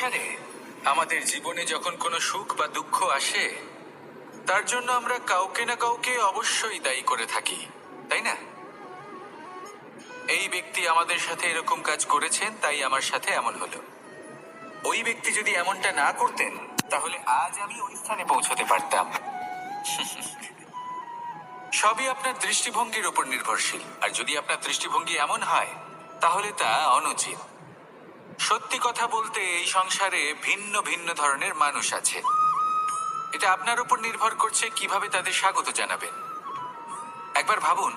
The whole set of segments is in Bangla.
সংসারে আমাদের জীবনে যখন কোনো সুখ বা দুঃখ আসে, তার জন্য আমরা কাউকে না কাউকে অবশ্যই দায়ী করে থাকি, তাই না? এই ব্যক্তি আমাদের সাথে এরকম কাজ করেছেন, তাই আমার সাথে এমন হলো। ওই ব্যক্তি যদি এমনটা না করতেন, তাহলে আজ আমি ওই স্থানে পৌঁছতে পারতাম। সবই আপনার দৃষ্টিভঙ্গির উপর নির্ভরশীল, আর যদি আপনার দৃষ্টিভঙ্গি এমন হয়, তাহলে তা অনুচিত। সত্যি কথা বলতে, এই সংসারে ভিন্ন ভিন্ন ধরনের মানুষ আছে। এটা আপনার উপর নির্ভর করছে কিভাবে তাদের স্বাগত জানাবেন। একবার ভাবুন,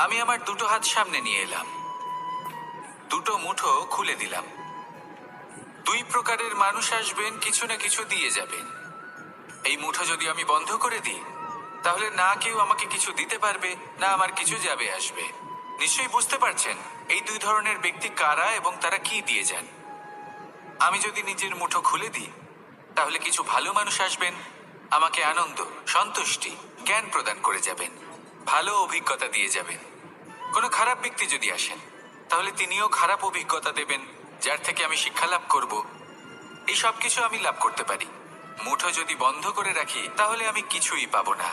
আমি আমার দুটো হাত সামনে নিয়ে এলাম, দুটো মুঠো খুলে দিলাম। দুই প্রকারের মানুষ আসবেন, কিছু না কিছু দিয়ে যাবেন। এই মুঠো যদি আমি বন্ধ করে দিই, তাহলে না কেউ আমাকে কিছু দিতে পারবে, না আমার কিছু যাবে আসবে। নিশ্চয়ই বুঝতে পারছেন এই দুই ধরনের ব্যক্তি কারা এবং তারা কি দিয়ে যান। আমি যদি নিজের মুঠো খুলে দিই, তাহলে কিছু ভালো মানুষ আসবেন, আমাকে আনন্দ, সন্তুষ্টি, জ্ঞান প্রদান করে যাবেন, ভালো অভিজ্ঞতা দিয়ে যাবেন। কোনো খারাপ ব্যক্তি যদি আসেন, তাহলে তিনিও খারাপ অভিজ্ঞতা দেবেন, যার থেকে আমি শিক্ষা লাভ করব। এই সব কিছু আমি লাভ করতে পারি। মুঠো যদি বন্ধ করে রাখি, তাহলে আমি কিছুই পাবো না।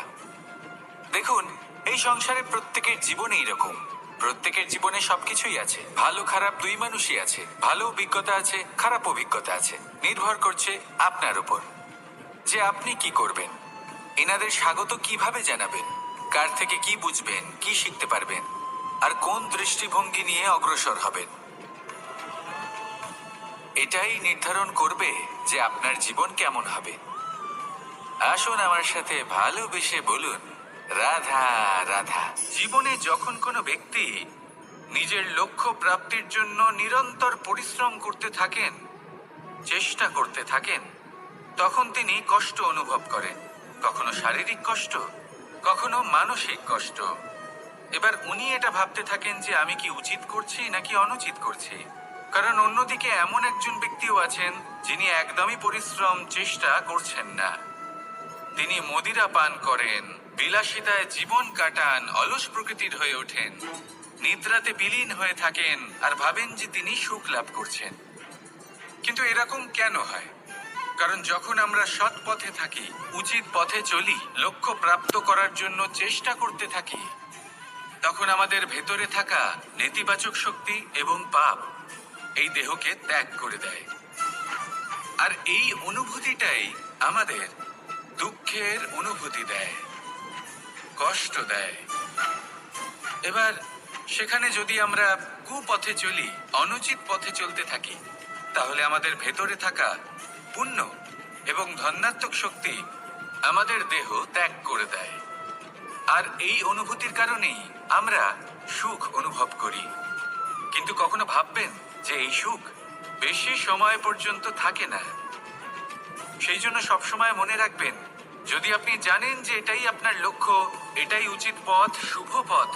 দেখুন, এই সংসারে প্রত্যেকের জীবনে এরকম। প্রত্যেকের জীবনে সবকিছুই আছে, ভালো খারাপ দুই মানুষই আছে। ভালো অভিজ্ঞতা আছে, খারাপ অভিজ্ঞতা আছে। নির্ভর করছে আপনার উপর যে আপনি কি করবেন, এনাদের স্বাগত কিভাবে জানাবেন, কার থেকে কি বুঝবেন, কি শিখতে পারবেন, আর কোন দৃষ্টিভঙ্গি নিয়ে অগ্রসর হবেন। এটাই নির্ধারণ করবে যে আপনার জীবন কেমন হবে। আসুন আমার সাথে ভালোবেসে বলুন, রাধা রাধা। জীবনে যখন কোনো ব্যক্তি নিজের লক্ষ্য প্রাপ্তির জন্য নিরন্তর পরিশ্রম করতে থাকেন, চেষ্টা করতে থাকেন, তখন তিনি কষ্ট অনুভব করেন। কখনো শারীরিক কষ্ট, কখনো মানসিক কষ্ট। এবার উনি এটা ভাবতে থাকেন যে আমি কি উচিত করছি নাকি অনুচিত করছি। কারণ অন্যদিকে এমন একজন ব্যক্তিও আছেন যিনি একদমই পরিশ্রম চেষ্টা করছেন না। তিনি মদিরা পান করেন, বিলাসিতায় জীবন কাটান, অলস প্রকৃতির হয়ে ওঠেন, নিদ্রাতে বিলীন হয়ে থাকেন আর ভাবেন যে তিনি সুখ লাভ করছেন। কিন্তু এরকম কেন হয়? কারণ যখন আমরা সৎ পথে থাকি, উচিত পথে চলি, লক্ষ্য প্রাপ্ত করার জন্য চেষ্টা করতে থাকি, তখন আমাদের ভেতরে থাকা নেতিবাচক শক্তি এবং পাপ এই দেহকে ত্যাগ করে দেয়। আর এই অনুভূতিটাই আমাদের দুঃখের অনুভূতি দেয়, কষ্ট দেয়। এবার সেখানে যদি আমরা কুপথে চলি, অনুচিত পথে চলতে থাকি, তাহলে আমাদের ভেতরে থাকা পুণ্য এবং ধনাত্মক শক্তি আমাদের দেহ ত্যাগ করে দেয়। আর এই অনুভূতির কারণেই আমরা সুখ অনুভব করি। কিন্তু কখনো ভাববেন যে এই সুখ বেশি সময় পর্যন্ত থাকে না। সেই জন্য সবসময় মনে রাখবেন, যদি আপনি জানেন যে এটাই আপনার লক্ষ্য, এটাই উচিত পথ, শুভ পথ,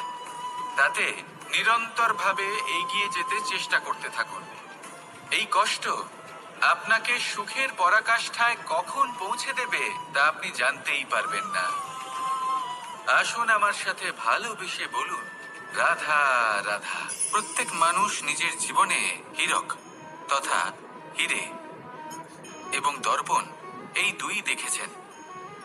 তাতে নিরন্তরভাবে এগিয়ে যেতে চেষ্টা করতে থাকুন। এই কষ্ট আপনাকে সুখের পরাকাষ্ঠায় কখন পৌঁছে দেবে তা আপনি জানতেই পারবেন না। আসুন আমার সাথে ভালোবেসে বলুন, রাধা রাধা। প্রত্যেক মানুষ নিজের জীবনে হীরক তথা হীরে এবং দর্পণ এই দুই দেখেছেন।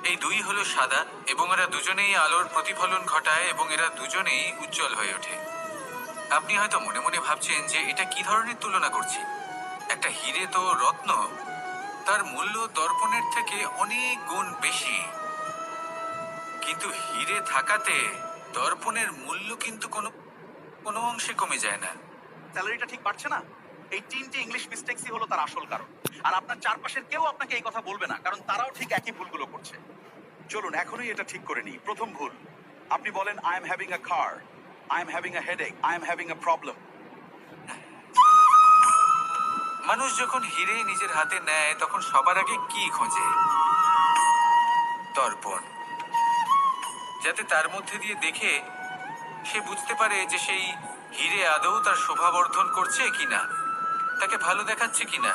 এই দুই হলো সাদা এবং এরা দুজনেই আলোর প্রতিফলন ঘটায় এবং এরা দুজনেই উজ্জ্বল হয়ে ওঠে। আপনি হয়তো মনে মনে ভাবছেন যে এটা কি ধরনের তুলনা করছি। একটা হীরে তো রত্ন, তার মূল্য দর্পণের থেকে অনেক গুণ বেশি। কিন্তু হীরে থাকাতে দর্পণের মূল্য কিন্তু কোনো অংশে কমে যায় না। স্যালারিটা ঠিক পাচ্ছে না, এই তিনটে ইংলিশ মিস্টেক্সই হলো তার আসল কারণ। আর আপনার চারপাশের কেউ আপনাকে এই কথা বলবে না, কারণ তারাও ঠিক একই ভুলগুলো করছে। চলুন এখনই এটা ঠিক করে নিই। প্রথম ভুল, আপনি বলেন I am having a car, I am having a headache, I am having a problem. মানুষ যখন হীরে নিজের হাতে নেয়, তখন সবার আগে কি খোঁজে? দর্পণ। যাতে তার মধ্যে দিয়ে দেখে সে বুঝতে পারে যে সেই হীরে আদৌ তার শোভাবর্ধন করছে কিনা, তাকে ভালো দেখাচ্ছে কিনা,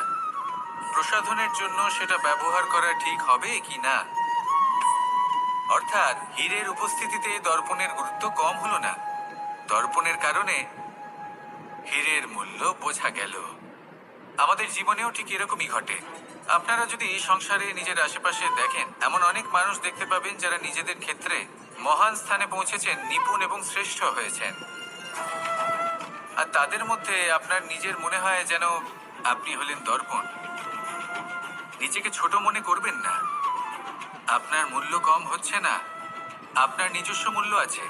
প্রসাধনের জন্য সেটা ব্যবহার করা ঠিক হবে কিনা। অর্থাৎ হীরের উপস্থিতিতে দর্পণের গুরুত্ব কম হলো না, দর্পণের কারণে হীরের মূল্য বোঝা গেল। আমাদের জীবনেও ঠিক এরকমই ঘটে। আপনারা যদি এই সংসারে নিজের আশেপাশে দেখেন, এমন অনেক মানুষ দেখতে পাবেন যারা নিজেদের ক্ষেত্রে মহান স্থানে পৌঁছেছেন, নিপুণ এবং শ্রেষ্ঠ হয়েছেন। আর তাদের মধ্যে আপনার নিজের মনে হয় যেন আপনি হলেন দর্পণ। নিজেকে ছোট মনে করবেন না। আপনার মূল্য কম হচ্ছে না, আপনার নিজস্ব মূল্য আছে।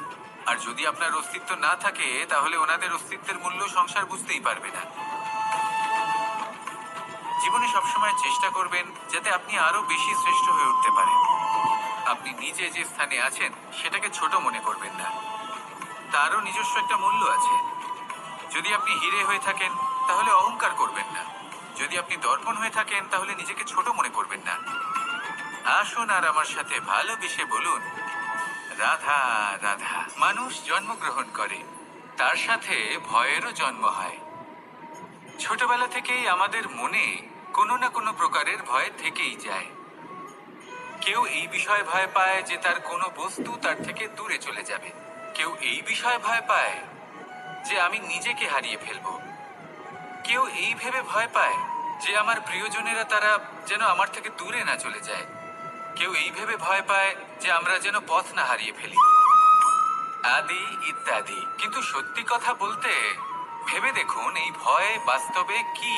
আর যদি আপনার অস্তিত্ব না থাকে, তাহলে ওনাদের অস্তিত্বের মূল্য সংসার বুঝতেই পারবে না। জীবনে সবসময় চেষ্টা করবেন যাতে আপনি আরো বেশি শ্রেষ্ঠ হয়ে উঠতে পারেন। আপনি নিজে যে স্থানে আছেন সেটাকে ছোট মনে করবেন না, তারও নিজস্ব একটা মূল্য আছে। যদি আপনি হিরে হয়ে থাকেন তাহলে অহংকার করবেন না, যদি আপনি দর্পণ হয়ে থাকেন তাহলে নিজেকে ছোট মনে করবেন না। আসুন আর আমার সাথে ভালোবেসে বলুন, রাধা রাধা। মানুষ জন্মগ্রহণ করে, তার সাথে ভয়েরও জন্ম হয়। ছোটবেলা থেকেই আমাদের মনে কোনো না কোনো প্রকারের ভয় থেকেই যায়। কেউ এই বিষয়ে ভয় পায় যে তার কোনো বস্তু তার থেকে দূরে চলে যাবে। কেউ এই বিষয়ে ভয় পায় যে আমি নিজেকে হারিয়ে ফেলবো। কেউ এই ভেবে ভয় পায় যে আমার প্রিয়জনেরা তারা যেন আমার থেকে দূরে না চলে যায়। কেউ এই ভেবে ভয় পায় যে আমরা যেন পথ না হারিয়ে ফেলি, আদি ইত্যাদি। কিন্তু সত্যি কথা বলতে, ভেবে দেখুন এই ভয় বাস্তবে কি?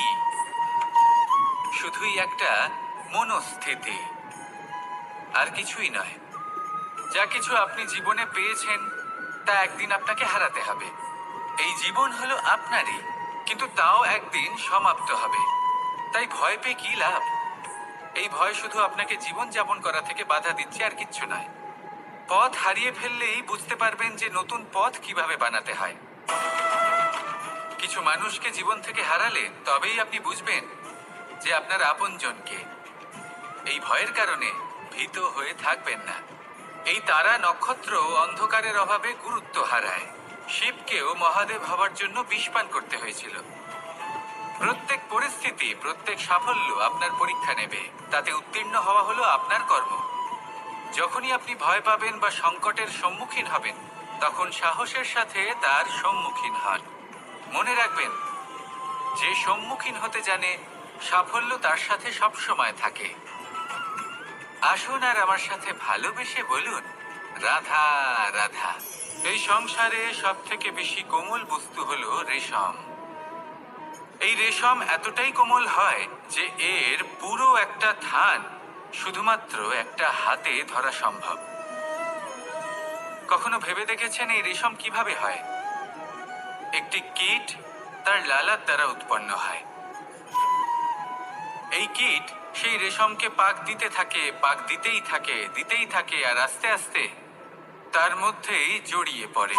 শুধুই একটা মনস্থিতি, আর কিছুই নয়। যা কিছু আপনি জীবনে পেয়েছেন তা একদিন আপনাকে হারাতে হবে। এই জীবন হলো আপনারই, কিন্তু তাও একদিন সমাপ্ত হবে। তাই ভয় পেয়ে কি লাভ? এই ভয় শুধু আপনাকে জীবন যাপন করা থেকে বাধা দিচ্ছে, আর কিচ্ছু নয়। পথ হারিয়ে ফেললেই বুঝতে পারবেন যে নতুন পথ কিভাবে বানাতে হয়। কিছু মানুষকে জীবন থেকে হারালে তবেই আপনি বুঝবেন যে আপনার আপনজনকে। এই ভয়ের কারণে ভীত হয়ে থাকবেন না। এই তারা নক্ষত্র অন্ধকারের অভাবে গুরুত্ব হারায়। শিবকেও মহাদেব হবার জন্য বিষ পান করতে হয়েছিল। প্রত্যেক পরিস্থিতি, প্রত্যেক সাফল্য আপনার পরীক্ষা নেবে। তাতে উত্তীর্ণ হওয়া হলো আপনার কর্ম। যখনই আপনি ভয় পাবেন বা সংকটের সম্মুখীন হবেন, তখন সাহসের সাথে তার সম্মুখীন হন। মনে রাখবেন, যে সম্মুখীন হতে জানে, সাফল্য তার সাথে সবসময় থাকে। আসুন আর আমার সাথে ভালোবেসে বলুন, রাধা রাধা। এই সংসারে সব থেকে বেশি কোমল বস্তু হলো রেশম। এই রেশম এতটাই কোমল হয় যে এর পুরো একটা থান শুধুমাত্র একটা হাতে ধরা সম্ভব। কখনো ভেবে দেখেছেন এই রেশম কিভাবে হয়? একটি কীট তার লালার দ্বারা উৎপন্ন হয়। এই কীট সেই রেশমকে পাক দিতে থাকে, পাক দিতেই থাকে, আর আস্তে আস্তে তার মধ্যেই জড়িয়ে পড়ে।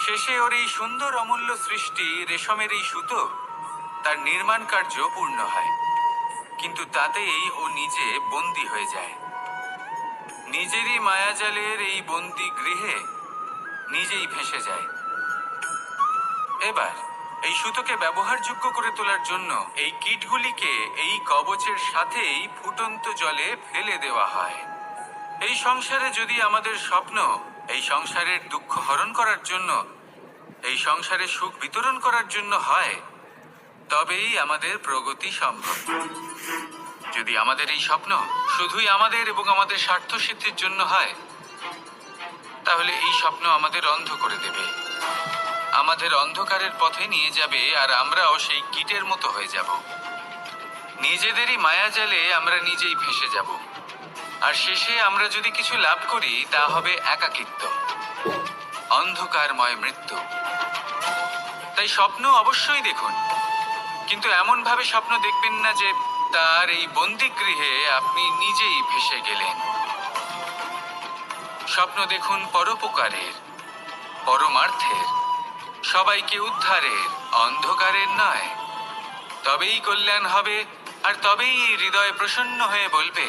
শেষে ওর এই সুন্দর অমূল্য সৃষ্টি রেশমের এই সুতো, তার নির্মাণ কার্য পূর্ণ হয়। কিন্তু তাতেই ও নিজে বন্দী হয়ে যায়। নিজেরই মায়াজালের এই বন্দী গৃহে নিজেই ভেসে যায়। এবার এই সুতোকে ব্যবহারযোগ্য করে তোলার জন্য এই কীটগুলিকে এই কবচের সাথেই ফুটন্ত জলে ফেলে দেওয়া হয়। এই সংসারে যদি আমাদের স্বপ্ন এই সংসারের দুঃখ হরণ করার জন্য, এই সংসারে সুখ বিতরণ করার জন্য হয়, তবেই আমাদের প্রগতি সম্ভব। যদি আমাদের এই স্বপ্ন শুধুই আমাদের এবং আমাদের স্বার্থ সিদ্ধির জন্য হয়, তাহলে এই স্বপ্ন আমাদের অন্ধ করে দেবে, আমাদের অন্ধকারের পথে নিয়ে যাবে, আর আমরাও সেই কীটের মতো হয়ে যাব। নিজেদেরই মায়াজালে আমরা নিজেই ভেসে যাব। আর শেষে আমরা যদি কিছু লাভ করি, তা হবে একাকিত্ব, অন্ধকারময় মৃত্যু। তাই স্বপ্ন অবশ্যই দেখুন, কিন্তু এমন ভাবে স্বপ্ন দেখবেন না যে তার এই বন্দিগৃহে আপনি নিজেই ভেসে গেলেন। স্বপ্ন দেখুন পরোপকারের, পরমার্থের, সবাইকে উদ্ধারের, অন্ধকারের নয়। তবেই কল্যাণ হবে, আর তবেই হৃদয় প্রসন্ন হয়ে বলবে,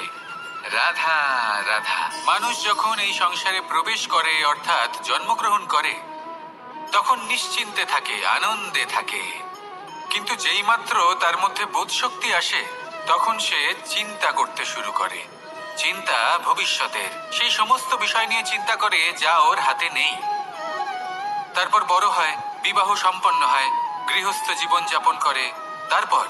রাধা রাধা। মানুষ যখন এই সংসারে প্রবেশ করে, অর্থাৎ জন্মগ্রহণ করে, তখন নিশ্চিন্তে থাকে, আনন্দে থাকে। কিন্তু যেই মাত্র তার মধ্যে বোধশক্তি আসে, তখন সে চিন্তা করতে শুরু করে। চিন্তা ভবিষ্যতের, সেই সমস্ত বিষয় নিয়ে চিন্তা করে যা ওর হাতে নেই। তারপর বড় হয়, বিবাহ সম্পন্ন হয়, গৃহস্থ জীবন যাপন করে, তারপর